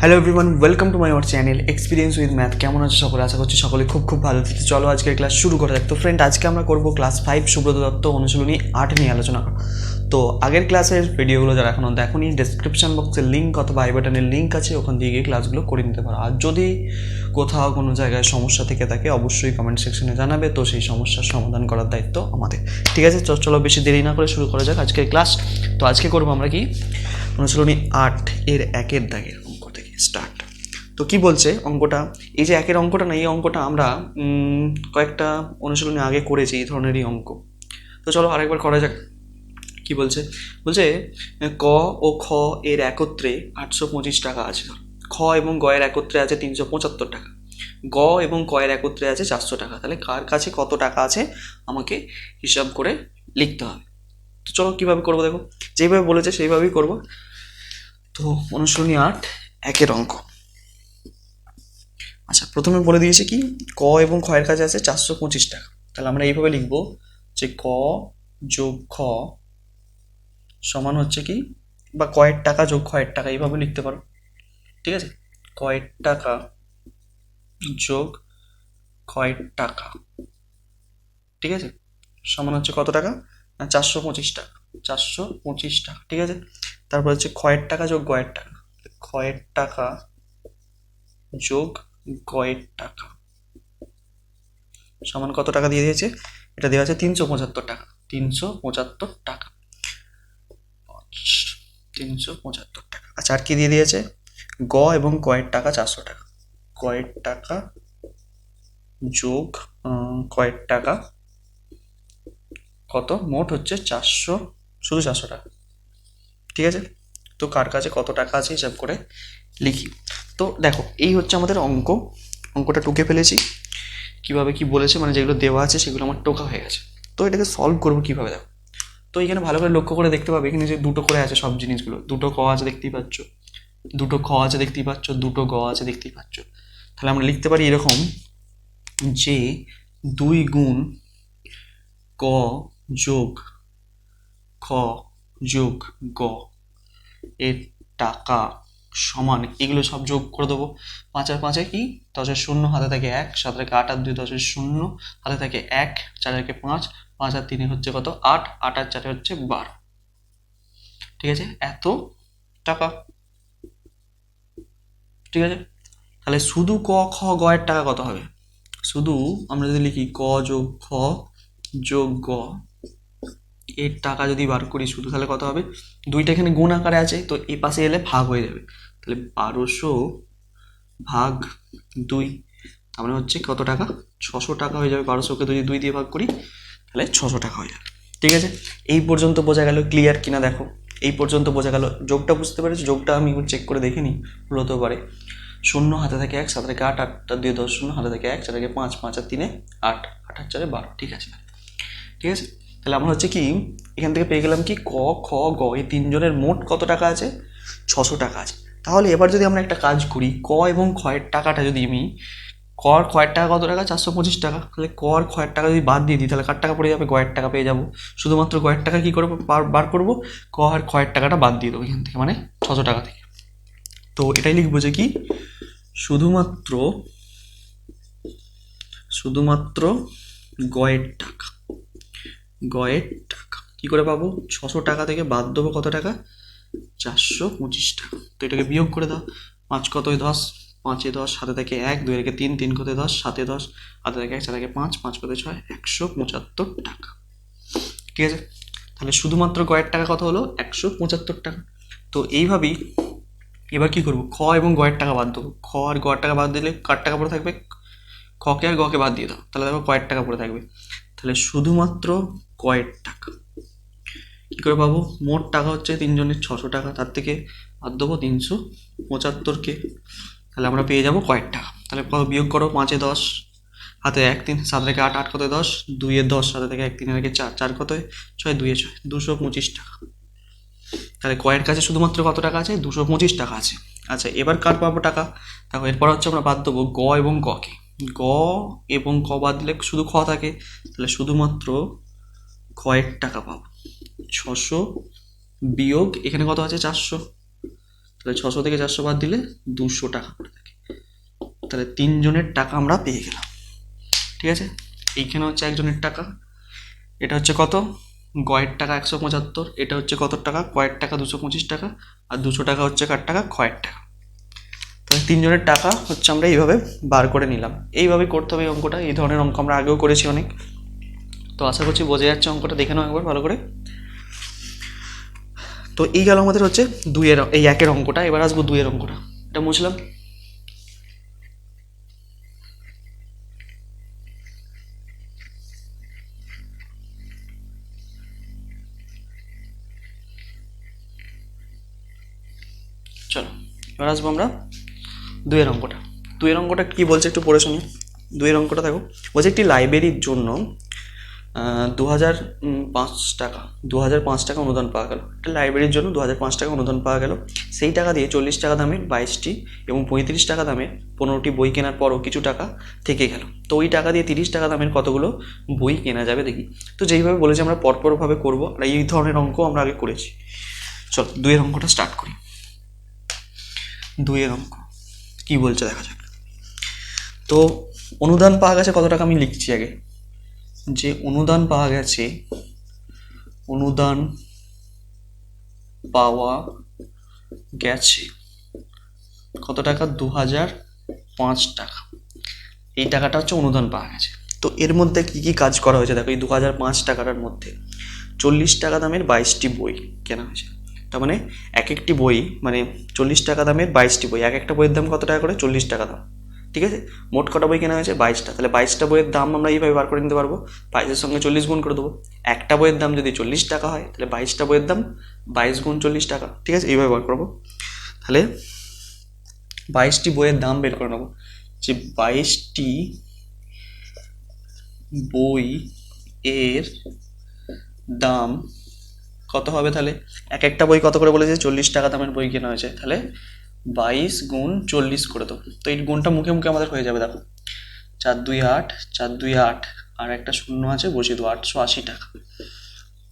Hello everyone, welcome to my our channel experience with math. কেমন আছে সকলে? আশা করছি সকলে খুব ভালো আছে। চলো আজকের ক্লাস শুরু করা যাক। তো ফ্রেন্ড, আজকে আমরা করবো ক্লাস 5 সুব্রত দত্ত অনুশীলনী 8 নিয়ে আলোচনা করা। তো আগের ক্লাসের ভিডিওগুলো যারা এখনও দেখোনি, ডেসক্রিপশন বক্সের লিঙ্ক অথবা আই বাটনের লিঙ্ক আছে, ওখান দিয়ে গিয়ে ক্লাসগুলো করে নিতে পারো। আর যদি কোথাও কোনো জায়গায় সমস্যা থেকে থাকে অবশ্যই কমেন্ট সেকশনে জানাবে, তো সেই সমস্যার সমাধান করার দায়িত্ব আমাদের। ঠিক আছে, চলো বেশি দেরি না করে শুরু করা যাক আজকের ক্লাস। তো আজকে করবো আমরা কি অনুশীলনী 8 এর 1-এর দাগের অঙ্ক থেকে স্টার্ট। তো কি বলছে অঙ্কটা? এই যে একের অঙ্কটা না, এই অঙ্কটা আমরা কয়েকটা অনুশীলনী আগে করেছি এই ধরনেরই অঙ্ক। তো চলো আরেকবার করা যাক। কি বলছে? বলছে ক ও খ এর একত্রে 825 টাকা আছে। খ এবং গ এর একত্রে আছে 375 টাকা। গ এবং ক এর একত্রে আছে 400 টাকা। তাহলে কার কাছে কত টাকা আছে আমাকে হিসাব করে লিখতে হবে। তো চলো কীভাবে করবো, দেখো যেভাবে বলেছে সেইভাবেই করবো। তো অনুশীলনী 8 একের অঙ্ক। আচ্ছা, প্রথমে বলে দিয়েছে কি ক এবং খ এর কাছে আছে 425 টাকা। তাহলে আমরা এইভাবে লিখবো যে ক যোগ খ সমান হচ্ছে কি, বা কয়ের টাকা যোগ খয়ের টাকা, এইভাবে লিখতে পারো। ঠিক আছে, কয়ের টাকা যোগ খয়ের টাকা, ঠিক আছে, সমান হচ্ছে কত টাকা? না 425 টাকা। 425 টাকা, ঠিক আছে। তারপর হচ্ছে খয়ের টাকা যোগ গয়ের টাকা, খয়ের টাকা যোগ গয়ের টাকা সমান কত টাকা দিয়ে দিয়েছে? এটা দেওয়া আছে 375 টাকা। 375 টাকা, 375 টাকা। আচ্ছা, আর কি দিয়ে দিয়েছে? গ এবং কয়ের টাকা 400 টাকা। কয়ের টাকা যোগ কয়ের টাকা কত? মোট হচ্ছে 400, শুধু 400 টাকা। ঠিক আছে, তো কার কাছে কত টাকা আছে হিসাব করে লিখি। তো দেখো, এই হচ্ছে আমাদের অঙ্ক। অঙ্কটা টুকে ফেলেছি। কিভাবে কি বলেছে, মানে যেগুলো দেওয়া আছে সেগুলো আমার টোকা হয়ে গেছে। তো এটাকে সলভ করবো কিভাবে, দেখো। তো এখানে ভালো করে লক্ষ্য করে দেখতে পাবে, এখানে যে দুটো করে আছে সব জিনিসগুলো, দুটো ক আছে দেখতেই পাচ্ছ, দুটো খ আছে দেখতেই পাচ্ছ, দুটো গ আছে দেখতেই পাচ্ছ। তাহলে আমরা লিখতে পারি এরকম যে 2 গুণ ক যোগ খ যোগ গ এর টাকা সমান, এগুলো সব যোগ করে দেবো। 5 আর 5 কি? 10 শূন্য, হাতে থাকে 1, 7 থেকে 8 আর 2 10 শূন্য, হাতে থাকে 1, 4 থেকে 5, 5 আর 3 হচ্ছে কত? 8, 8 আর 4 হচ্ছে 12। ঠিক আছে, এত টাকা। ঠিক আছে, তাহলে শুধু ক খ গ এর টাকা কত হবে? শুধু আমরা যদি লিখি ক যোগ খ যোগ গ এর টাকা যদি বার করি শুধু, তাহলে কত হবে? দুইটা এখানে গুণ আকারে আছে, তো এই পাশে এলে ভাগ হয়ে যাবে। তাহলে 1200 ভাগ 2, তার মানে হচ্ছে কত টাকা? 600 টাকা হয়ে যাবে। 1200কে যদি 2 দিয়ে ভাগ করি তাহলে 600 টাকা হয়ে যাবে। ঠিক আছে, এই পর্যন্ত বোঝা গেল? ক্লিয়ার কিনা দেখো, এই পর্যন্ত বোঝা গেল। যোগটা বুঝতে পেরেছি? যোগটা আমি চেক করে দেখে নিই, ভুল হতেও পারে। শূন্য, হাতে থাকে 1, 7 থেকে 8, 8 আর 2 10 শূন্য, হাতে থাকে 1, 4 থেকে 5, 5 আর 3 8, 8 আর 4 12। ঠিক আছে, ঠিক আছে। তাহলে আমরা হচ্ছে কি এখান থেকে পেয়ে গেলাম কি ক খ গ এই তিনজনের মোট কত টাকা আছে? 600 টাকা আছে। তাহলে এবার যদি আমরা একটা কাজ করি, ক এবং খয়ের টাকাটা যদি আমি, ক আর খয়ের টাকা কত টাকা? 425 টাকা। তাহলে ক আর খয়ের টাকা যদি বাদ দিয়ে দিই তাহলে কার টাকা পড়ে যাবে? গয়ের টাকা পেয়ে যাবো। শুধুমাত্র গয়ের টাকা কি করবো? বার করবো, ক আর খয়ের টাকাটা বাদ দিয়ে দেবো এখান থেকে, মানে 600 টাকা থেকে। তো এটাই লিখবো যে কি শুধুমাত্র শুধুমাত্র গয়ের টাকা, গয়ের টাকা কি করে পাবো? 600 টাকা থেকে বাদ দেবো কত টাকা? 425 টাকা। তো এটাকে বিয়োগ করে দাও। 5 কত? 10, 5 10, হাতে থেকে 1, 2 থেকে 3, 3 কত? 10, 7 10, হাতে থেকে 1, 4 থেকে 5, 5 কত? 6, 175 টাকা। ঠিক আছে, তাহলে শুধুমাত্র গয়ের টাকা কত হলো? 175 টাকা। তো এইভাবেই এবার কি করবো? খ এবং গয়ের টাকা বাদ দেবো। খ আর গয়ের টাকা বাদ দিলে কার টাকা পড়ে থাকবে? খকে আর গকে বাদ দিয়ে দাও, তাহলে দেখো কয়ের টাকা পড়ে থাকবে। তাহলে শুধুমাত্র কয়ের টাকা কি করে পাবো? মোট টাকা হচ্ছে তিনজনের 600 টাকা, তার থেকে বাদ দেবো 375কে। তাহলে আমরা পেয়ে যাবো কয়ের টাকা। তাহলে কত বিয়োগ করো? 5 10, হাতে 1 3, 7 থেকে 8, 8 কত? 10, 2 10, হাতে থেকে 1 3 থেকে 4, 4 কত? 6, 2 6, 225 টাকা। তাহলে কয়ের কাছে শুধুমাত্র কত টাকা আছে? 225 টাকা আছে। আচ্ছা, এবার কার পাবো টাকা? দেখো এরপর হচ্ছে আমরা বাদ দেবো গ এবং ককে। গ এবং ক বাদ দিলে শুধু খ থাকে, তাহলে শুধুমাত্র কয়ের টাকা পাবো। 600 বিয়োগ এখানে কত আছে? 400, তাহলে 600 থেকে 400 বাদ দিলে 200 টাকা করে থাকে। তাহলে 3 জনের টাকা আমরা পেয়ে গেলাম। ঠিক আছে, এইখানে হচ্ছে একজনের টাকা, এটা হচ্ছে কত গয়ের টাকা 175, এটা হচ্ছে কত টাকা কয়ের টাকা 225 টাকা, আর 200 টাকা হচ্ছে কার টাকা ক্ষয়ের টাকা। তাহলে 3 জনের টাকা হচ্ছে আমরা এইভাবে বার করে নিলাম। এইভাবে করতে হবে এই অঙ্কটা। এই ধরনের অঙ্ক আমরা আগেও করেছি অনেক। তো আশা করছি বোঝা যাচ্ছে অঙ্কটা, দেখে নাও একবার ভালো করে। তো এই গেল আমাদের হচ্ছে এই 1-এর অঙ্কটা। এবার আসবো 2-এর অঙ্কটা, এটা মুছলাম। চলো এবার আসবো আমরা 2-এর অঙ্কটা। 2-এর অঙ্কটা কি বলছে একটু পড়ে শুনি। 2-এর অঙ্কটা দেখো, বলছে একটি লাইব্রেরির জন্য 2005 টাকা অনুদান পাওয়া গেল। একটা লাইব্রেরির জন্য 2005 টাকা অনুদান পাওয়া গেল। সেই টাকা দিয়ে 40 টাকা দামের 22টি এবং 35 টাকা দামের 15টি বই কেনার পরও কিছু টাকা থেকে গেল। তো ওই টাকা দিয়ে 30 টাকা দামের কতগুলো বই কেনা যাবে দেখি। তো যেইভাবে বলেছি আমরা পরপরভাবে করবো, আর এই ধরনের অঙ্ক আমরা আগে করেছি। চল 2-এর অঙ্কটা স্টার্ট করি। 2-এর অঙ্ক কি বলছে দেখা যাক। তো অনুদান পাওয়া গেছে কত টাকা আমি লিখছি আগে, যে অনুদান পাওয়া গেছে, অনুদান পাওয়া গেছে কত টাকা 2005 টাকা। এই টাকাটা হচ্ছে অনুদান পাওয়া গেছে। তো এর মধ্যে কি কি কাজ করা হয়েছে দেখো। এই 2005 টাকাটার মধ্যে 40 টাকা দামের 22টি বই কেনা হয়েছে। তার মানে এক একটি বই, মানে 40 টাকা দামের 22টি বই, এক একটা বইয়ের দাম কত টাকা করে 40 টাকা দাম। ঠিক আছে, মোট কটা বই কেনা হয়েছে 22টা। তাহলে 22টা বইয়ের দাম আমরা এইভাবে বার করে নিতে পারবো, 22-এর সঙ্গে 40 গুণ করে দেবো। একটা বইয়ের দাম যদি 40 টাকা হয় তাহলে 22টা বইয়ের দাম 22 গুণ 40 টাকা। ঠিক আছে, এইভাবে বার করবো। তাহলে 22টি বইয়ের দাম বের করে নেবো, যে 22টি বই এর দাম কত হবে। তাহলে এক একটা বই কত করে বলেছে 40 টাকা দামের বই কেনা হয়েছে, তাহলে 22 গুণ 40 করে দেবো। তো এই গুণটা মুখে মুখে আমাদের হয়ে যাবে দেখো, 4 2 8, 4 2 8, আর একটা শূন্য আছে বসিয়ে দেবো, 880 টাকা।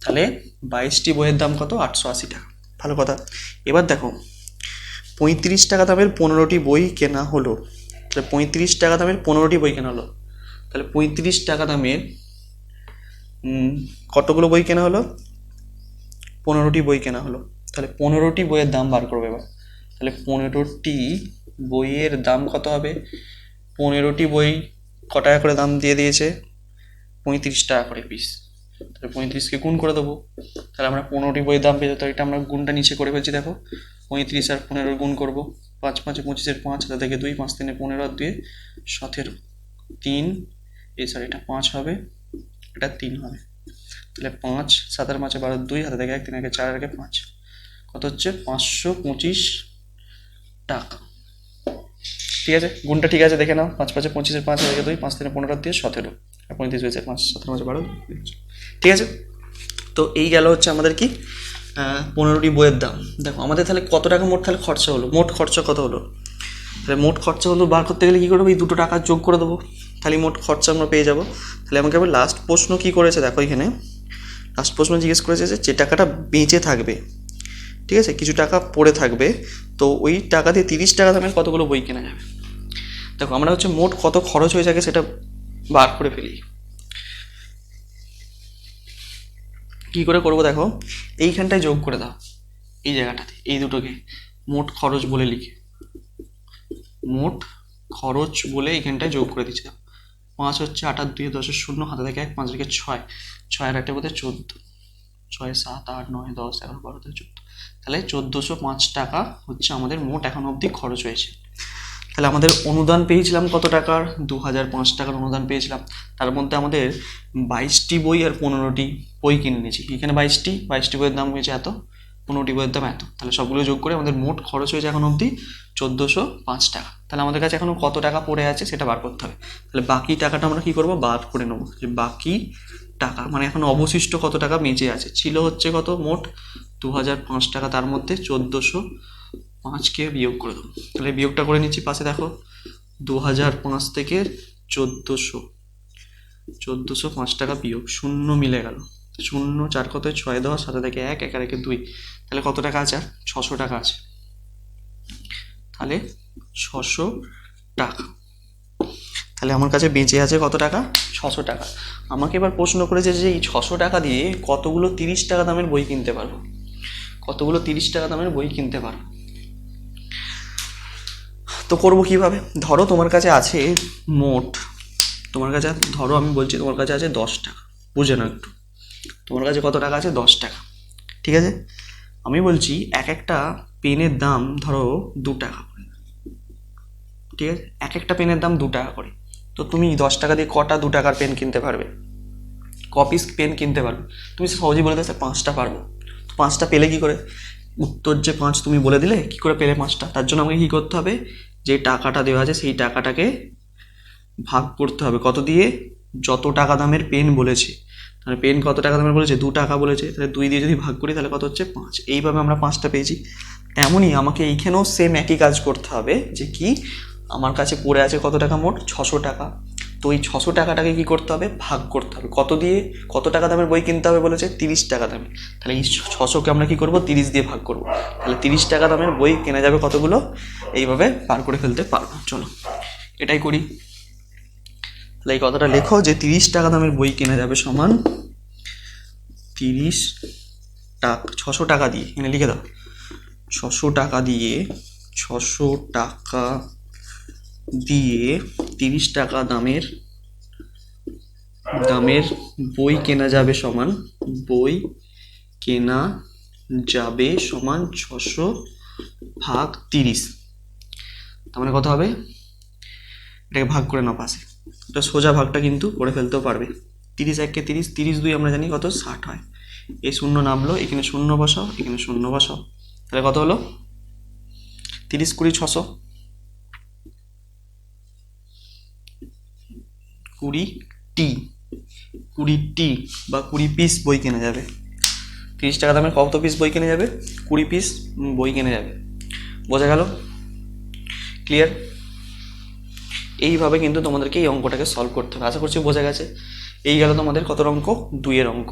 তাহলে 22টি বইয়ের দাম কত 880 টাকা। ভালো কথা। এবার দেখো 35 টাকা দামের 15টি বই কেনা হলো। তাহলে 35 টাকা দামের 15টি বই কেনা হলো। তাহলে 35 টাকা দামের কতগুলো বই কেনা হলো 15টি বই কেনা হলো। তাহলে 15টি বইয়ের দাম বার করবে এবার। তাহলে 15টি বইয়ের দাম কত হবে, 15টি বই ক টাকা করে দাম দিয়ে দিয়েছে 35 টাকা করে পিস। তাহলে 35কে গুণ করে দেবো। তাহলে আমরা 15টি বইয়ের দাম পেয়ে যেত, এটা আমরা গুণটা নিচে করে ফেলছি দেখো। 35 আর 15 গুণ করবো, 5 5 25-এর 5, হাতে থেকে 2, 5 3 15 আর 2 17, 3 এটা 5 হবে, এটা 3 হবে। তাহলে 5 7 আর 5 12 2, হাতে থেকে 1 3 4 আর 5, কত হচ্ছে 525 টাকা। ঠিক আছে, গুণটা ঠিক আছে দেখে নাও। 5 5 25-এর 5, হাতে থেকে 2, 5 3 15 দিয়ে 17, আর 35 হয়েছে 5 7 5 12। ঠিক আছে, তো এই গেল হচ্ছে আমাদের কি 15টি বইয়ের দাম। দেখো আমাদের তাহলে কত টাকা মোট তাহলে খরচা হলো, মোট খরচা কত হলো। তাহলে মোট খরচা হলো বার করতে গেলে কী করবো, এই দুটো টাকা যোগ করে দেবো, তাহলে মোট খরচা আমরা পেয়ে যাবো। তাহলে আমাকে আবার লাস্ট প্রশ্ন কী করেছে দেখো, এখানে লাস্ট প্রশ্ন জিজ্ঞেস করেছে যে টাকাটা বেঁচে থাকবে, ঠিক আছে, কিছু টাকা পড়ে থাকবে, তো ওই টাকা দিয়ে 30 টাকা দামের কতগুলো বই কেনা যাবে। দেখো আমরা হচ্ছে মোট কত খরচ হয়ে থাকে সেটা বার করে ফেলি। কী করে করবো দেখো, এইখানটায় যোগ করে দাও, এই জায়গাটাতে এই দুটোকে মোট খরচ বলে লিখে, মোট খরচ বলে এইখানটায় যোগ করে দিচ্ছি। 5 হচ্ছে 8 আর 2 10-এর 0, হাতে থেকে 1 5 রেখে 6, 6 আর 8 বোধহয় 14, 6 7 8 9 10 11 12 13 14, তাহলে 1405 টাকা হচ্ছে আমাদের মোট এখন অবধি খরচ হয়েছে। তাহলে আমাদের অনুদান পেয়েছিলাম কত টাকার, 2005 টাকার অনুদান পেয়েছিলাম। তার মধ্যে আমাদের 22টি বই আর 15টি বই কিনে নিয়েছি। এখানে 22টি বইয়ের দাম হয়েছে এত, 15টি বইয়ের দাম এত। তাহলে সবগুলো যোগ করে আমাদের মোট খরচ হয়েছে এখন অবধি 1405 টাকা। তাহলে আমাদের কাছে এখনো কত টাকা পড়ে আছে সেটা বার করতে হবে। তাহলে বাকি টাকাটা আমরা কি করবো, বার করে নেবো, যে বাকি টাকা মানে এখন অবশিষ্ট কত টাকা বেঁচে আছে। ছিল হচ্ছে কত মোট 2005 টাকা, তার মধ্যে 1405কে বিয়োগ করে দেবো। তাহলে বিয়োগটা করে নিচ্ছি পাশে দেখো, 2005 থেকে 1405 টাকা বিয়োগ, শূন্য মিলে গেল, 0 4 কত 6 10, সাথে থেকে 1 1 আর 1 2, তাহলে কত টাকা আছে আর 600 টাকা আছে। তাহলে 600 টাকা। তাহলে আমার কাছে বেঁচে আছে কত টাকা? 600 টাকা। আমাকে এবার প্রশ্ন করেছে যে এই 600 টাকা দিয়ে কতগুলো 30 টাকা দামের বই কিনতে পারবো, কতগুলো 30 টাকা দামের বই কিনতে পারবো। তো করবো কিভাবে? ধরো তোমার কাছে আছে মোট, তোমার কাছে ধরো আমি বলছি তোমার কাছে আছে 10 টাকা, বুঝে নাও একটু, তোমার কাছে কত টাকা আছে? 10 টাকা, ঠিক আছে। আমি বলছি এক একটা পেনের দাম ধরো 2 টাকা করে, ঠিক আছে, এক একটা পেনের দাম 2 টাকা করে। তো তুমি 10 টাকা দিয়ে কটা 2 টাকার পেন কিনতে পারবে? কপিস পেন কিনতে পারবে? তুমি সহজেই বলে দিতে 5টা পারবো। তো 5টা পেলে কি করে? উত্তর যে 5 তুমি বলে দিলে, কি করে পেলে 5টা? তার জন্য আমাকে কি করতে হবে? যে টাকাটা দেওয়া আছে সেই টাকাটাকে ভাগ করতে হবে কত দিয়ে? যত টাকা দামের পেন বলেছে, তাহলে পেন কত টাকা দামের বলেছে? 2 টাকা বলেছে, তাহলে 2 দিয়ে যদি ভাগ করি তাহলে কত হচ্ছে? 5। এইভাবে আমরা 5টা পেয়েছি। তেমনই আমাকে এইখানেও সেম একই কাজ করতে হবে, যে কি আমার কাছে পড়ে আছে কত টাকা? মোট 600 টাকা। তো এই 600 টাকাটাকে কি করতে হবে? ভাগ করতে হবে কত দিয়ে? কত টাকা দামের বই কিনতে হবে বলেছে? 30 টাকা দামে। তাহলে এই 600কে আমরা কি করব? 30 দিয়ে ভাগ করব। তাহলে 30 টাকা দামের বই কেনা যাবে কতগুলো? এইভাবে পার করে ফেলতে পারবো। চলো এটাই করি। তাহলে এই কথাটা লেখো যে 30 টাকা দামের বই কেনা যাবে সমান 30 টাকা, 600 টাকা দিয়ে, এখানে লিখে দাও 600 টাকা দিয়ে, 600 টাকা দিয়ে 30 টাকা দামের দামের বই কেনা যাবে সমান, বই কেনা যাবে সমান 600 ভাগ 30। তার মানে কত হবে? এটাকে ভাগ করে নাও পাশে, এটা সোজা ভাগটা কিন্তু করে ফেলতেও পারবে। 30 একে 30, 30 2 আমরা জানি কত? 60 হয়। এই শূন্য নামলো, এখানে শূন্য বসাও, এখানে শূন্য বসাও, তাহলে কত হলো? 30 20 600, 20টি বা 20 পিস বই কেনা যাবে। 30 টাকা দামের কত পিস বই কিনে যাবে? 20 পিস বই কিনে যাবে। বোঝা গেল? ক্লিয়ার? এইভাবে কিন্তু তোমাদেরকে এই অঙ্কটাকে সলভ করতে হবে। আশা করছি বোঝা গেছে। এই গেল তোমাদের কত অঙ্ক? 2 এর অঙ্ক।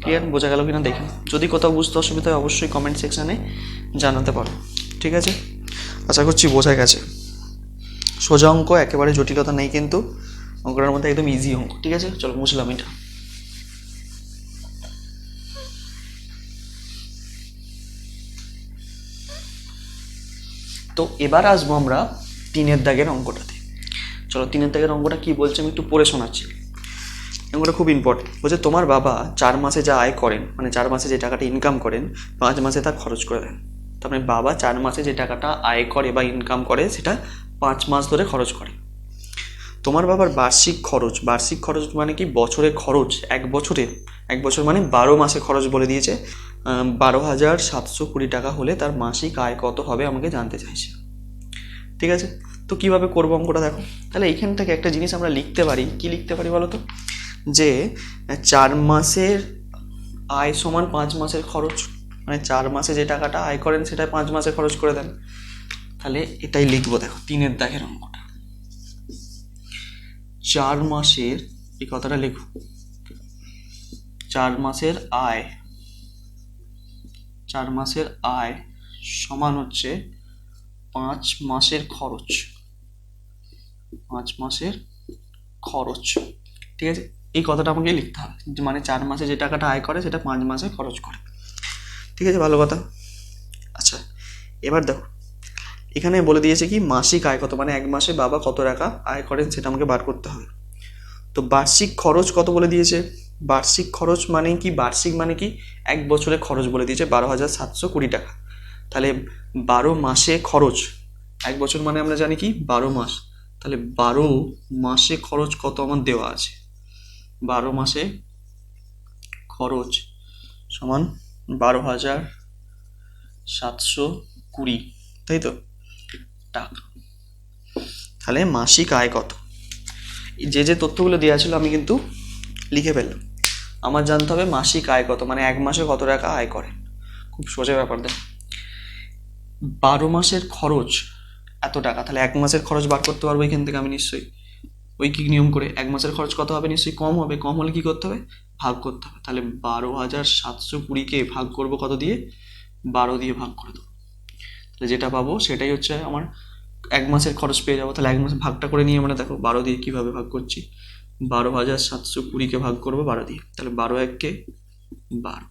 ক্লিয়ার? বোঝা গেল কিনা দেখি। যদি কোথাও বুঝতে অসুবিধা হয় অবশ্যই কমেন্ট সেকশানে জানাতে পারো, ঠিক আছে? আশা করছি বোঝা গেছে। সোজা অঙ্ক, একেবারে জটিলতা নেই কিন্তু, অঙ্কটার মধ্যে একদম ইজি অঙ্ক, ঠিক আছে? চলো বুঝলাম এটা। তো এবার আসবো আমরা 3-এর দাগের অঙ্কটাতে। চলো 3-এর দাগের অঙ্কটা কি বলছে আমি একটু পড়ে শোনাচ্ছি। অঙ্কটা খুব ইম্পর্টেন্ট। বলছে তোমার বাবা 4 মাসে যা আয় করেন, মানে 4 মাসে যে টাকাটা ইনকাম করেন, 5 মাসে তা খরচ করে দেন। তার মানে বাবা 4 মাসে যে টাকাটা আয় করে বা ইনকাম করে সেটা 5 মাস ধরে খরচ করে। তোমার বাবার বার্ষিক খরচ মানে কি? বছরে খরচ, এক বছর মানে 12 মাসে খরচ বলে দিয়েছে। 12,720 টাকা হলে তার মাসিক আয় কত হবে আমাকে জানতে চাইছে, ঠিক আছে? তো কিভাবে করবো অঙ্কটা দেখো। তাহলে এইখান থেকে একটা জিনিস আমরা লিখতে পারি, কি লিখতে পারি বলো তো? যে 4 মাসের আয় সমান 5 মাসের খরচ, মানে 4 মাসে যে টাকাটা আয় করেন সেটা 5 মাসে খরচ করে দেন। তাহলে এটাই লিখবো। দেখো 3-এর দাগের অঙ্কটা, 4 মাসের, এই কথাটা লিখো, 4 মাসের আয়, 4 মাসের আয় সমান হচ্ছে 5 মাসের খরচ, 5 মাসের খরচ, ঠিক আছে? এই কথাটা আমাকে লিখতে হবে, মানে 4 মাসে যে টাকাটা আয় করে সেটা 5 মাসে খরচ করে, ঠিক আছে? ভালো কথা। আচ্ছা এবার দেখো এখানে বলে দিয়েছে কি মাসিক আয় কত, মানে এক মাসে বাবা কত টাকা আয় করেন সেটা আমাকে বার করতে হবে। তো বার্ষিক খরচ কত বলে দিয়েছে? বার্ষিক খরচ মানে কি? বার্ষিক মানে কি? এক বছরে খরচ বলে দিয়েছে 12,720 টাকা। তাহলে 12 মাসে খরচ, এক বছর মানে আমরা জানি কি 12 মাস। তাহলে 12 মাসে খরচ কত আমার দেওয়া আছে? 12 মাসে খরচ সমান 12,720, তাই তো, টাকা। তাহলে মাসিক আয় কত? যে যে তথ্যগুলো দেওয়া ছিল আমি কিন্তু লিখে ফেললাম। আমার জানতে হবে মাসিক আয় কত, মানে এক মাসে কত টাকা আয় করে। খুব সোজা ব্যাপার। দেখ 12 মাসের খরচ এত টাকা, তাহলে এক মাসের খরচ বার করতে পারবো এখান থেকে আমি নিশ্চয়ই, ঐকিক নিয়ম করে। এক মাসের খরচ কত হবে? নিশ্চয়ই কম হবে। কম হলে কি করতে হবে? ভাগ করতে হবে। তাহলে 12,720কে ভাগ করবো কত দিয়ে? 12 দিয়ে ভাগ করে দেবো। তাহলে যেটা পাবো সেটাই হচ্ছে আমার এক মাসের খরচ পেয়ে যাবো। তাহলে এক মাসে ভাগটা করে নিয়ে আমরা দেখো 12 দিয়ে কীভাবে ভাগ করছি, 12,720-কে ভাগ করবো 12 দিয়ে, তাহলে 12 এককে 12,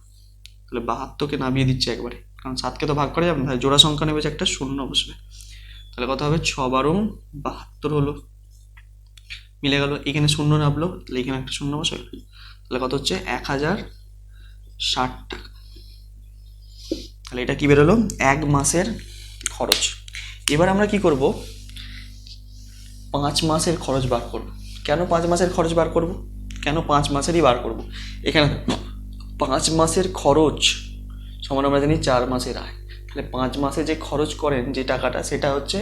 তাহলে 72-কে নামিয়ে দিচ্ছে একবারে, কারণ 7-কে তো ভাগ করা যাবে না, তাহলে জোড়া সংখ্যা নেবে যে একটা শূন্য বসবে। তাহলে কত হবে, 6×12 = 72 হলো, মিলে গেল। এখানে শূন্য নামলো, তাহলে এখানে একটা শূন্য বসবে, তাহলে কত হচ্ছে 1060 টাকা। তাহলে এটা কি বেরোলো, এক মাসের খরচ। এবার আমরা কি করব, 5 মাসের খরচ বার করব। কেন 5 মাসের খরচ বার করব, কেন 5 মাসেরই বার করব, এখানে 5 মাসের খরচ সমান আমরা জানি 4 মাসের আয়। তাহলে 5 মাসে যে খরচ করেন যে টাকাটা, সেটা হচ্ছে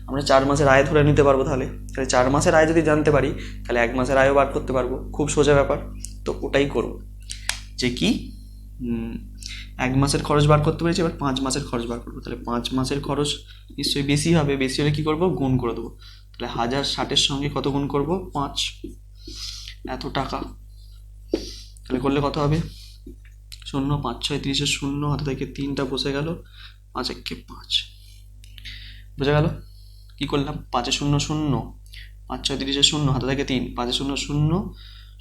আমরা 4 মাসের আয় ধরে নিতে পারবো। তাহলে 4 মাসের আয় যদি জানতে পারি, তাহলে 1 মাসের আয়ও বার করতে পারবো, খুব সোজা ব্যাপার। তো ওটাই করব, যে কি 1 মাসের খরচ বার করতে পেরেছি, এবার 5 মাসের খরচ বার করবো। তাহলে 5 মাসের খরচ নিশ্চয়ই বেশি হবে, বেশি হলে কী করবো, গুণ করে দেবো। তাহলে 1060-এর সঙ্গে কত গুণ করব, 5, এত টাকা। তাহলে করলে কত হবে, 0, 5 6 30-এর 0, হাতে থেকে 3টা বসে গেল, 5 1 5, বোঝা গেল। কি করলাম, 5 0 0, 5 6 30-এর 0, হাতে থেকে 3, 5 0 0,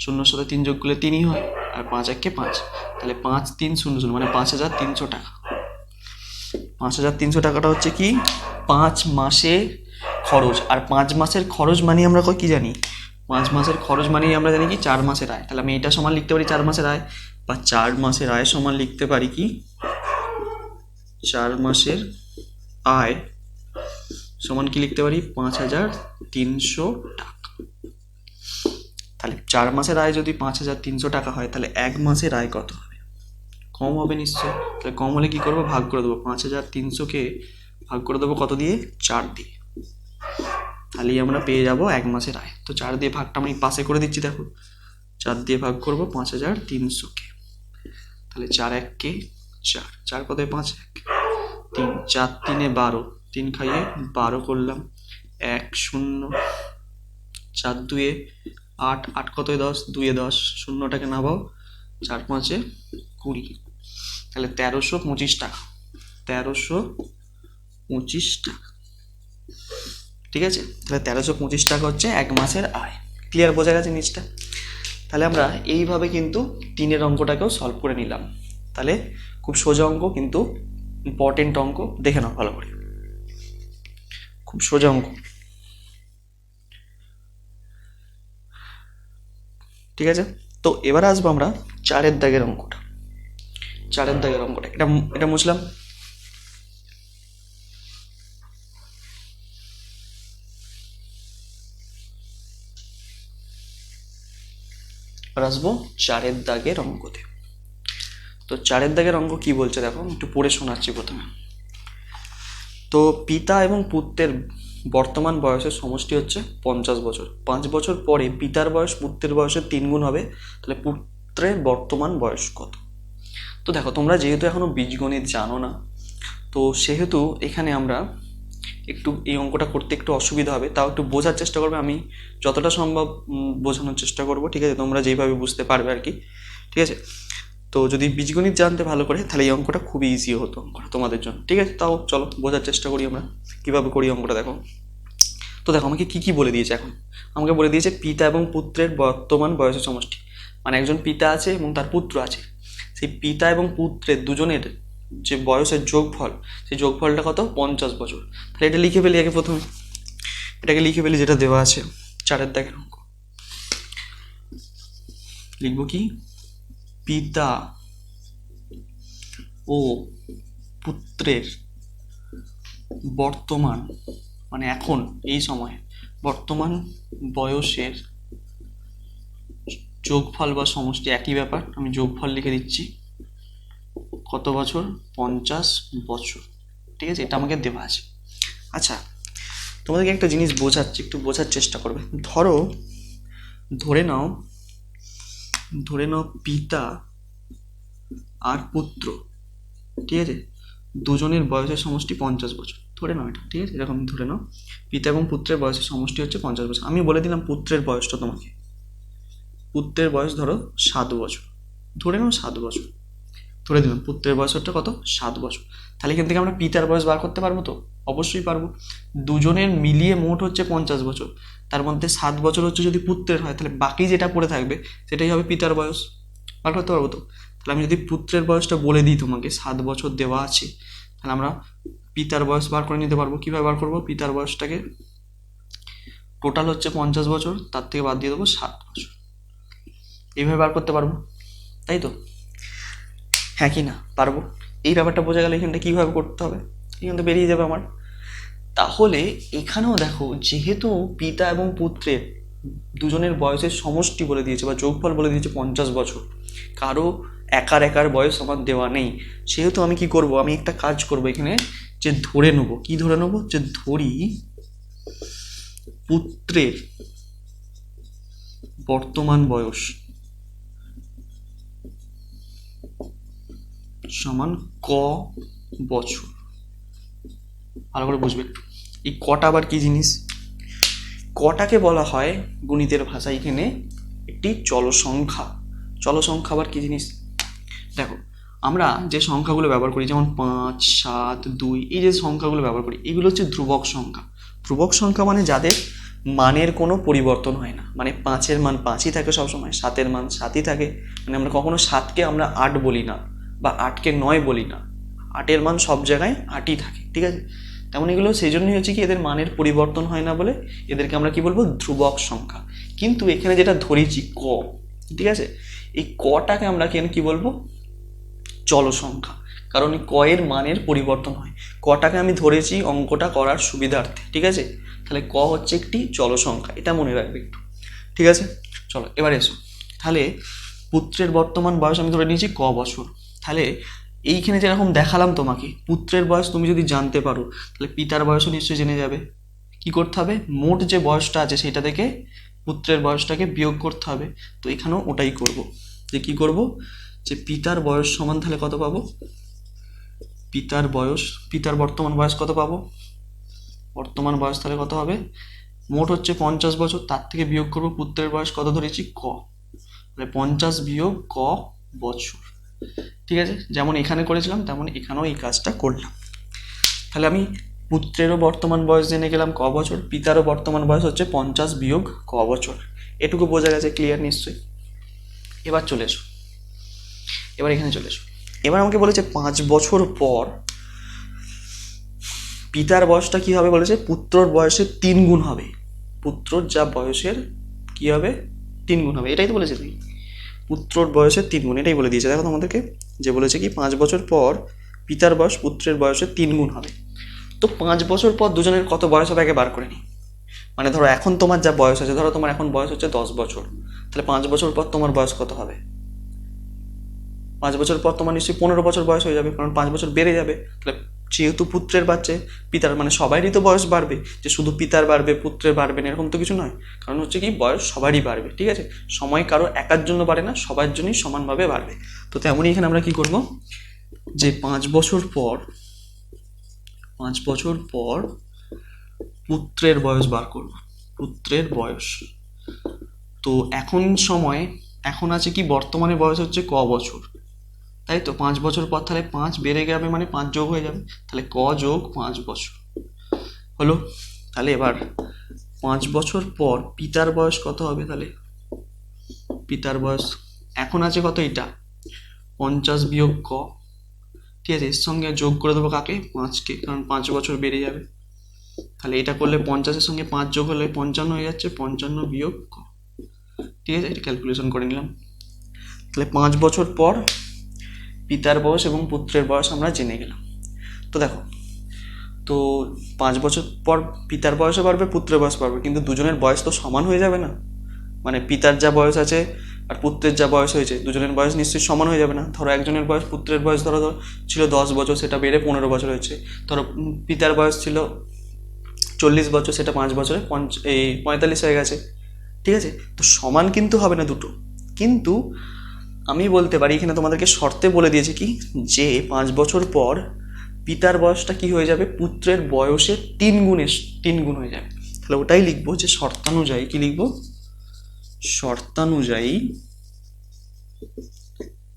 0-র সাথে 3 যোগ করলে 3ই হয়, আর 5 1 5, তাহলে 5 3 0 0 মানে 5300 টাকা। 5300 টাকাটা হচ্ছে কি 5 মাসে খরচ। আর 5 মাসের খরচ মানে আমরা কি জানি, 5 মাসের খরচ মানেই আমরা জানি কি 4 মাসের আয়। তাহলে আমি এটা সমান লিখতে পারি 4 মাসের আয়, বা 4 মাসের আয় সমান লিখতে পারি কি 4 মাসের আয় সমান কি লিখতে পারি 5300 টাকা। তাহলে 4 মাসের আয় যদি 5300 টাকা হয়, তাহলে এক মাসের আয় কত হবে, কম হবে নিশ্চয়। তাহলে কম হলে কি করবো, ভাগ করে দেবো। 5300-কে ভাগ করে দেবো কত দিয়ে, 4 দিয়ে, তাহলেই আমরা পেয়ে যাব এক মাসের আয়। তো 4 দিয়ে ভাগটা আমি পাশে করে দিচ্ছি, দেখো 4 দিয়ে ভাগ করবো 5300-কে, তাহলে 4 1-কে 4, 4 কথায় 5 1 3, 4 3-এ 12, 3 খাইয়ে 12 করলাম, 1 0, 4 2-এ 8, 8 কতয় 10, 2-এ 10, শূন্যটাকে নামাও, 4 5-এ 20, তাহলে 1325 টাকা, 1325 টাকা। ঠিক আছে, তাহলে 1325 টাকা হচ্ছে এক মাসের আয়। ক্লিয়ার, বোঝা গেছে নিচটা। তাহলে আমরা এইভাবে কিন্তু 3-এর অঙ্কটাকেও সলভ করে নিলাম। তাহলে খুব সোজা অঙ্ক, কিন্তু ইম্পর্টেন্ট অঙ্ক, দেখে নাও ভালো করে, খুব সোজা অঙ্ক। ঠিক আছে, তো এবার আসবো আমরা 4-এর দাগের অঙ্কটা। 4-এর দাগের অঙ্কটা এটা মুছলাম। এবার আসবো 4-এর দাগের অঙ্কতে। তো 4-এর দাগের অঙ্ক কি বলছে দেখো, একটু পড়ে শোনাচ্ছি প্রথমে। তো পিতা এবং পুত্রের বর্তমান বয়সের সমষ্টি হচ্ছে 50 বছর। 5 বছর পরে পিতার বয়স পুত্রের বয়সের 3 গুণ হবে, তাহলে পুত্রের বর্তমান বয়স কত। তো দেখো, তোমরা যেহেতু এখনো বীজগণিত জানো না, তো সেহেতু এখানে আমরা একটু এই অঙ্কটা করতে একটু অসুবিধা হবে, তাও একটু বোঝার চেষ্টা করবে, আমি যতটা সম্ভব বোঝানোর চেষ্টা করব। ঠিক আছে, তোমরা যেইভাবে বুঝতে পারবে আর কি। ঠিক আছে, তো যদি বীজগণিত জানতে ভালো করে, তাহলে এই অঙ্কটা খুবই ইজি হতো অঙ্কটা তোমাদের জন্য। ঠিক আছে, তাও চলো বোঝার চেষ্টা করি আমরা কীভাবে করি অঙ্কটা। দেখো, তো দেখো আমাকে কী কী বলে দিয়েছে এখন। আমাকে বলে দিয়েছে পিতা এবং পুত্রের বর্তমান বয়সের সমষ্টি, মানে একজন পিতা আছে এবং তার পুত্র আছে, সেই পিতা এবং পুত্রের দুজনের যে বয়সের যোগফল, সেই যোগফলটা কত, 50 বছর। তাহলে এটা লিখে ফেলি আগে, প্রথমে এটাকে লিখে ফেলি, যেটা দেওয়া আছে 4-এর দাগের অঙ্ক। লিখবো কি, পিতা ও পুত্রের বর্তমান, মানে এখন এই সময়ে বর্তমান বয়সের যোগফল বা সমষ্টি, একই ব্যাপার, আমি যোগফল লিখে দিচ্ছি। কত বছর, 50 বছর। ঠিক আছে, এটা আমাকে দেওয়া আছে। আচ্ছা, তোমাদেরকে একটা জিনিস বোঝাচ্ছি, একটু বোঝার চেষ্টা করবে। ধরে নাও পিতা আর পুত্র, ঠিক আছে, দুজনের বয়সের সমষ্টি 50 বছর ধরে নাও এটা। ঠিক আছে, এরকম ধরে নাও পিতা এবং পুত্রের বয়সের সমষ্টি হচ্ছে 50 বছর। আমি বলে দিলাম পুত্রের বয়সটা তোমাকে, পুত্রের বয়স ধরো 7 বছর, ধরে নাও 7 বছর। ধরে দিলাম পুত্রের বয়স হচ্ছে কত 7 বছর। তাহলে এখান থেকে আমরা পিতার বয়স বার করতে পারবো তো? অবশ্যই পারবো। দুজনের মিলিয়ে মোট হচ্ছে 50 বছর, তার মধ্যে 7 বছর হচ্ছে যদি পুত্রের হয়, তাহলে বাকি যেটা পড়ে থাকবে সেটাই হবে পিতার বয়স। বার করতে পারবো তো? তাহলে আমি যদি পুত্রের বয়সটা বলে দিই তোমাকে, 7 বছর দেওয়া আছে, তাহলে আমরা পিতার বয়স বার করে নিতে পারবো। কীভাবে বার করবো? পিতার বয়সটাকে টোটাল হচ্ছে 50 বছর, তার থেকে বাদ দিয়ে দেবো 7 বছর, এইভাবে বার করতে পারবো, তাই তো? হ্যাঁ কি না পারবো? এই ব্যাপারটা বোঝা গেলে এখানটা কীভাবে করতে হবে, এখান থেকে বেরিয়ে যাবে আমার। তাহলে এখানেও দেখো, যেহেতু পিতা এবং পুত্রের দুজনের বয়সের সমষ্টি বলে দিয়েছে বা যোগফল বলে দিয়েছে 50 বছর, কারো একার একার বয়স আমার দেওয়া নেই, সেহেতু আমি কি করব, আমি একটা কাজ করব এখানে, যে ধরে নেবো, কি ধরে নেবো, যে ধরি পুত্রের বর্তমান বয়স সমান ক বছর। ভালো করে বুঝবে একটু, এই কটা আবার কি জিনিস? কটাকে বলা হয় গণিতের ভাষায় এখানে একটি চলসংখ্যা। চলসংখ্যা আবার কি জিনিস? দেখো, আমরা যে সংখ্যাগুলো ব্যবহার করি, যেমন 5, 7, 2, এই যে সংখ্যাগুলো ব্যবহার করি, এগুলো হচ্ছে ধ্রুবক সংখ্যা। ধ্রুবক সংখ্যা মানে যাদের মানের কোনো পরিবর্তন হয় না, মানে 5-এর মান 5ই থাকে সবসময়, 7-এর মান 7ই থাকে। মানে আমরা কখনো 7কে আমরা 8 বলি না, বা 8কে 9 বলি না, 8-এর মান সব জায়গায় 8ই থাকে, ঠিক আছে? তেমন এগুলো সেই জন্যই হচ্ছে কি, এদের মানের পরিবর্তন হয় না বলে এদেরকে আমরা কি বলবো, ধ্রুবক সংখ্যা। কিন্তু এখানে যেটা ধরেছি ক, ঠিক আছে, এই কটাকে আমরা কি বলবো, চলসংখ্যা। কারণ ক এর মানের পরিবর্তন হয়। কটাকে আমি ধরেছি অঙ্কটা করার সুবিধার্থে, ঠিক আছে? তাহলে ক হচ্ছে একটি চলসংখ্যা, এটা মনে রাখবে একটু, ঠিক আছে? চলো এবার এসো, তাহলে পুত্রের বর্তমান বয়স আমি ধরে নিয়েছি ক বছর। তাহলে এইখানে যেরকম দেখালাম তোমাকে, পুত্রের বয়স তুমি যদি জানতে পারো, তাহলে পিতার বয়সও নিশ্চয়ই জেনে যাবে। কি করতে হবে, মোট যে বয়সটা আছে সেটা থেকে পুত্রের বয়সটাকে বিয়োগ করতে হবে। তো এখানেও ওটাই করব, যে কি করব, যে পিতার বয়স সমান তাহলে কত পাবো, পিতার বয়স, পিতার বর্তমান বয়স কত পাবো, বর্তমান বয়স তাহলে কত হবে, মোট হচ্ছে 50 বছর, তার থেকে বিয়োগ করব পুত্রের বয়স কত ধরেছি ক, তাহলে 50 বিয়োগ ক বছর, ঠিক আছে? যেমন এখানে করেছিলাম তেমন এখানেও এই কাজটা করলাম। তাহলে আমি পুত্রেরও বর্তমান বয়স জেনে গেলাম ক বছর, পিতারও বর্তমান বয়স হচ্ছে 50 বিয়োগ ক বছর। এটুকু বোঝা গেছে, ক্লিয়ার নিশ্চয়ই? এবার চলে এসো, এবার এখানে চলে এসো। এবার আমাকে বলেছে 5 বছর পর পিতার বয়সটা কি হবে, বলেছে পুত্রর বয়সের 3 গুণ হবে। পুত্রর যা বয়সের কি হবে, 3 গুণ হবে, এটাই তো বলেছে তুমি, পুত্রর বয়সের 3 গুণ, এটাই বলে দিয়েছে। দেখো তোমাদেরকে যে বলেছে কি 5 বছর পর পিতার বয়স পুত্রের বয়সের 3 গুণ হবে। তো 5 বছর পর দুজনের কত বয়স হবে আগে বার করে নিই। মানে ধরো এখন তোমার যা বয়স আছে, ধরো তোমার এখন বয়স হচ্ছে 10 বছর, তাহলে 5 বছর পর তোমার বয়স কত হবে, 5 বছর পর তোমার নিশ্চয়ই 15 বছর বয়স হয়ে যাবে, কারণ 5 বছর বেড়ে যাবে। তাহলে যেহেতু পুত্রের বাচ্চা, পিতার মানে সবারই তো বয়স বাড়বে, যে শুধু পিতার বাড়বে পুত্রের বাড়বে না এরকম তো কিছু নয়। কারণ হচ্ছে কি, বয়স সবারই বাড়বে, ঠিক আছে? সময় কারো একার জন্য বাড়ে না, সবার জন্যই সমানভাবে বাড়বে। তো তেমনই এখানে আমরা কি করব, যে 5 বছর পর, 5 বছর পর পুত্রের বয়স বার করব, পুত্রের বয়স। তো এখন সময়, এখন আছে কি, বর্তমানে বয়স হচ্ছে ক বছর, তাই তো? 5 বছর পর তাহলে 5 বেড়ে যাবে, মানে 5 যোগ হয়ে যাবে, তাহলে ক যোগ 5 বছর হলো। তাহলে এবার 5 বছর পর পিতার বয়স কত হবে, তাহলে পিতার বয়স এখন আছে কত, এটা 50 বিয়োগ ক, ঠিক আছে? এর সঙ্গে যোগ করে দেবো কাকে, 5কে, কারণ 5 বছর বেড়ে যাবে। তাহলে এটা করলে 50-এর সঙ্গে 5 যোগ হলে 55 হয়ে যাচ্ছে, 55 বিয়োগ ক, ঠিক আছে? এটা ক্যালকুলেশন করে নিলাম। তাহলে 5 বছর পর পিতার বয়স এবং পুত্রের বয়স আমরা জেনে গেলাম। তো দেখো, তো 5 বছর পর পিতার বয়সও বাড়বে পুত্রের বয়স বাড়বে, কিন্তু দুজনের বয়স তো সমান হয়ে যাবে না। মানে পিতার যা বয়স আছে আর পুত্রের যা বয়স হয়েছে, দুজনের বয়স নিশ্চয়ই সমান হয়ে যাবে না। ধরো একজনের বয়স, পুত্রের বয়স ধরো ছিল 10 বছর, সেটা বেড়ে 15 বছর হয়েছে। ধরো পিতার বয়স ছিল 40 বছর, সেটা 5 বছরে 45 হয়ে গেছে, ঠিক আছে? তো সমান কিন্তু হবে না দুটো। কিন্তু আমি বলতে পারি, এখানে তোমাদেরকে শর্তে বলে দিয়েছে কি, যে 5 বছর পর পিতার বয়সটা কি হয়ে যাবে, পুত্রের বয়সের 3 গুণ হয়ে যাবে। তাহলে ওটাই লিখবো, যে শর্তানুযায়ী, কি লিখবো, শর্তানুযায়ী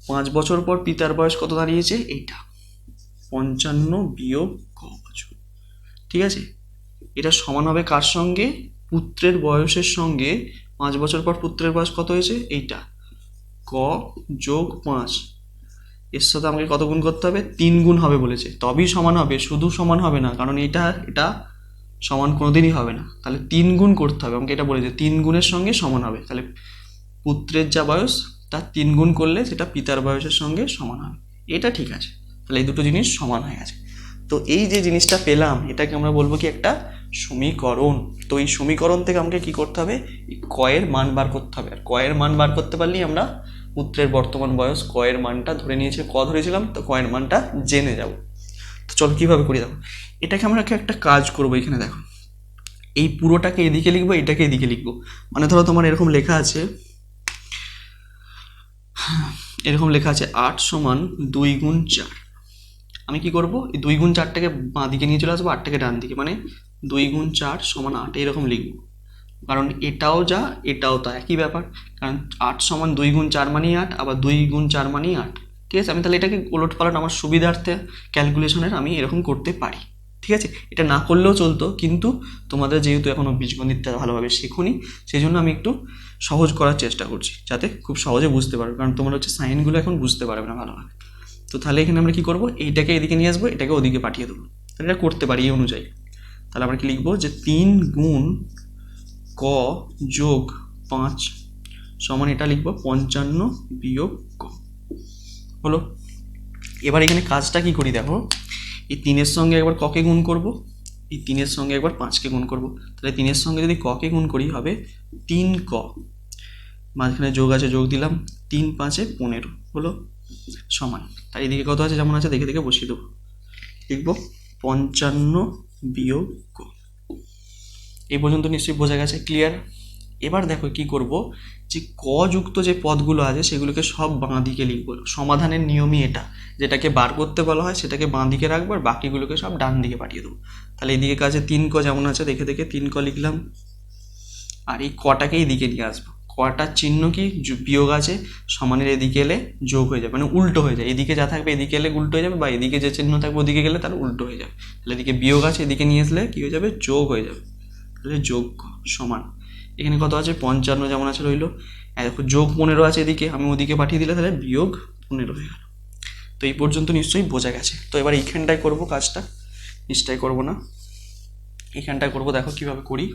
5 বছর পর পিতার বয়স কত দাঁড়িয়েছে, এইটা 55 বিয়োগ ক বছর। ঠিক আছে, এটা সমান হবে কার সঙ্গে, পুত্রের বয়সের সঙ্গে। 5 বছর পর পুত্রের বয়স কত হয়েছে, এইটা ক যোগ 5, এর সাথে আমাকে কত গুণ করতে হবে, 3 গুণ হবে বলেছে, তবেই সমান হবে, শুধু সমান হবে না, কারণ এটা সমান কোনোদিনই হবে না, তাহলে 3 গুণ করতে হবে, আমাকে এটা বলেছে 3 গুণের সঙ্গে সমান হবে, তাহলে পুত্রের যা বয়স তার 3 গুণ করলে সেটা পিতার বয়সের সঙ্গে সমান হবে। এটা ঠিক আছে, তাহলে এই দুটো জিনিস সমান হয়ে গেছে। তো এই যে জিনিসটা পেলাম এটাকে আমরা বলবো কি, একটা সমীকরণ। তো এই সমীকরণ থেকে আমাকে কি করতে হবে, কয়ের মান বার করতে হবে, আর কয়ের মান বার করতে পারলেই আমরা পুত্রের বর্তমান বয়স কয়ের মানটা ধরে নিয়েছে, ধরেছিলাম, তো কয়ের মানটা জেনে যাব। তো চল কীভাবে করি দেখো, এটাকে আমরা একটা কাজ করবো, এখানে দেখো এই পুরোটাকে এদিকে লিখবো, এটাকে এদিকে লিখবো। মানে ধরো তোমার এরকম লেখা আছে, 8 সমান 2 গুণ 4। আমি কি করব, এই 2 গুণ 4টাকে বাঁ দিকে নিয়ে চলে আসবো, 8টাকে ডান দিকে, মানে 2 গুণ 4 সমান 8 এরকম লিখবো, কারণ এটাও যা এটাও তা একই ব্যাপার, কারণ 8 সমান 2 গুণ 4 মানেই 8, আবার 2 গুণ 4 মানেই 8। ঠিক আছে, আমি তাহলে এটাকে ওলট পালট আমার সুবিধার্থে ক্যালকুলেশনের আমি এরকম করতে পারি। ঠিক আছে, এটা না করলেও চলতো, কিন্তু তোমাদের যেহেতু এখনও বীজগণিতটা ভালোভাবে শেখোনি, সেই জন্য আমি একটু সহজ করার চেষ্টা করছি, যাতে খুব সহজে বুঝতে পারো, কারণ তোমরা সাইনগুলো এখন বুঝতে পারবে না ভালোভাবে। তো তাহলে এখানে আমরা কি করব, এইটাকে এদিকে নিয়ে আসবো, এটাকে ওদিকে পাঠিয়ে দেবো, তাহলে এটা করতে পারি এই অনুযায়ী। তাহলে আমরা কি লিখবো, যে 3 গুণ ক যোগ 5 সমান এটা লিখবো 55 বিয়োগ ক। হলো, এবার এখানে কাজটা কি করি দেখো, এই 3-এর সঙ্গে একবার ককে গুণ করব, এই 3-এর সঙ্গে একবার 5কে গুণ করব, তাহলে 3-এর সঙ্গে যদি ককে গুণ করি হবে 3 ক, মাঝখানে যোগ আছে যোগ দিলাম, 3 5 15 হলো, সমান, তাই এদিকে কত আছে যেমন আছে দেখে দেখে বসিয়ে দেবো, লিখবো 55 বিয়োগ ক। এই পর্যন্ত নিশ্চয়ই বোঝা গেছে, ক্লিয়ার। এবার দেখো কি করব, যে ক যুক্ত যে পদগুলো আছে সেগুলোকে সব বাঁ দিকে লিখবো, সমাধানের নিয়মই এটা, যেটাকে বার করতে বলা হয় সেটাকে বাঁ দিকে রাখবো, আর বাকিগুলোকে সব ডান দিকে পাঠিয়ে দেবো। তাহলে এদিকে কাছে 3 ক যেমন আছে দেখে দেখে 3 ক লিখলাম, আর এই কটাকে এদিকে নিয়ে আসবো, কটার চিহ্ন কি, বিয়োগ আছে, সমানের এদিকে এলে যোগ হয়ে যাবে, মানে উল্টো হয়ে যায়, এদিকে যা থাকবে এদিকে এলে উল্টো হয়ে যাবে, বা এদিকে যে চিহ্ন থাকবে ওদিকে গেলে তার উল্টো হয়ে যাবে, তাহলে এদিকে বিয়োগ আছে এদিকে নিয়ে আসলে কি হয়ে যাবে, যোগ হয়ে যাবে, তাহলে যোগ সমান, এখানে কত আছে 55 যেমন আছে রইলো, দেখো যোগ 15 আছে এদিকে, আমি ওদিকে পাঠিয়ে দিলে তাহলে বিয়োগ 15 হয়ে গেল। তো এই পর্যন্ত নিশ্চয়ই বোঝা গেছে। তো এবার এইখানটায় করবো কাজটা, নিশ্চয়ই করবো না, এইখানটায় করবো, দেখো কিভাবে করি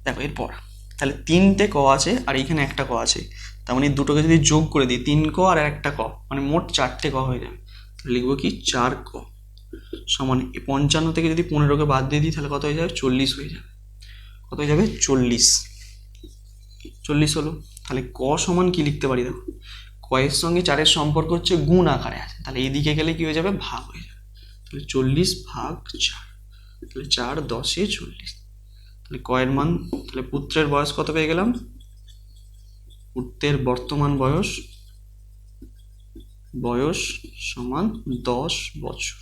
দেখো। এরপর তাহলে 3টে ক আছে আর এইখানে একটা ক আছে, তার মানে দুটোকে যদি যোগ করে দিই 3 ক আর একটা ক, মানে মোট 4টে ক হয়ে যাবে, তাহলে লিখবো কি 4 ক সমান 55 থেকে যদি 15কে বাদ দিয়ে দিই তাহলে কত হয়ে যাবে, 40 হয়ে যাবে, কত হয়ে যাবে 40 হলো। তাহলে ক সমান কি লিখতে পারি দেখো, কয়ের সঙ্গে 4-এর সম্পর্ক হচ্ছে গুণ আকারে আছে, তাহলে এইদিকে গেলে কি হয়ে যাবে, ভাগ হয়ে যাবে, তাহলে 40 ভাগ 4, তাহলে 4 10 40, তাহলে কয়ের মান, তাহলে পুত্রের বয়স কত পেয়ে গেলাম, পুত্রের বর্তমান বয়স সমান 10 বছর।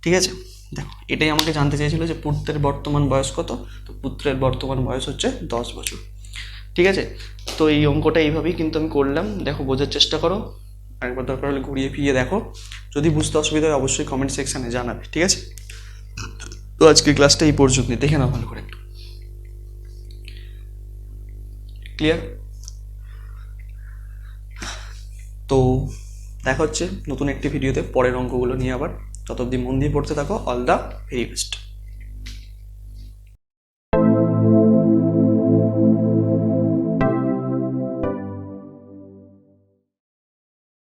ঠিক আছে, দেখো এটাই আমাকে জানতে চাইছিল যে পুত্রের বর্তমান বয়স কত, তো পুত্রের বর্তমান বয়স হচ্ছে 10 বছর। ঠিক আছে, তো এই অঙ্কটা এইভাবেই কিন্তু আমি করলাম, দেখো বোঝার চেষ্টা করো, আরেকবার দরকার হলে ঘুরিয়ে ফিরিয়ে দেখো, যদি বুঝতে অসুবিধা হয় অবশ্যই কমেন্ট সেকশানে জানাবে। ঠিক আছে, তো আজকের ক্লাসটা এই পর্যন্তই, দেখে নাও ভালো করে একটু, ক্লিয়ার। তো দেখা হচ্ছে নতুন একটি ভিডিওতে পরের অঙ্কগুলো নিয়ে আবার, তত অবধি মন দিয়ে পড়তে থাকো, অল দ্য ভেরি বেস্ট।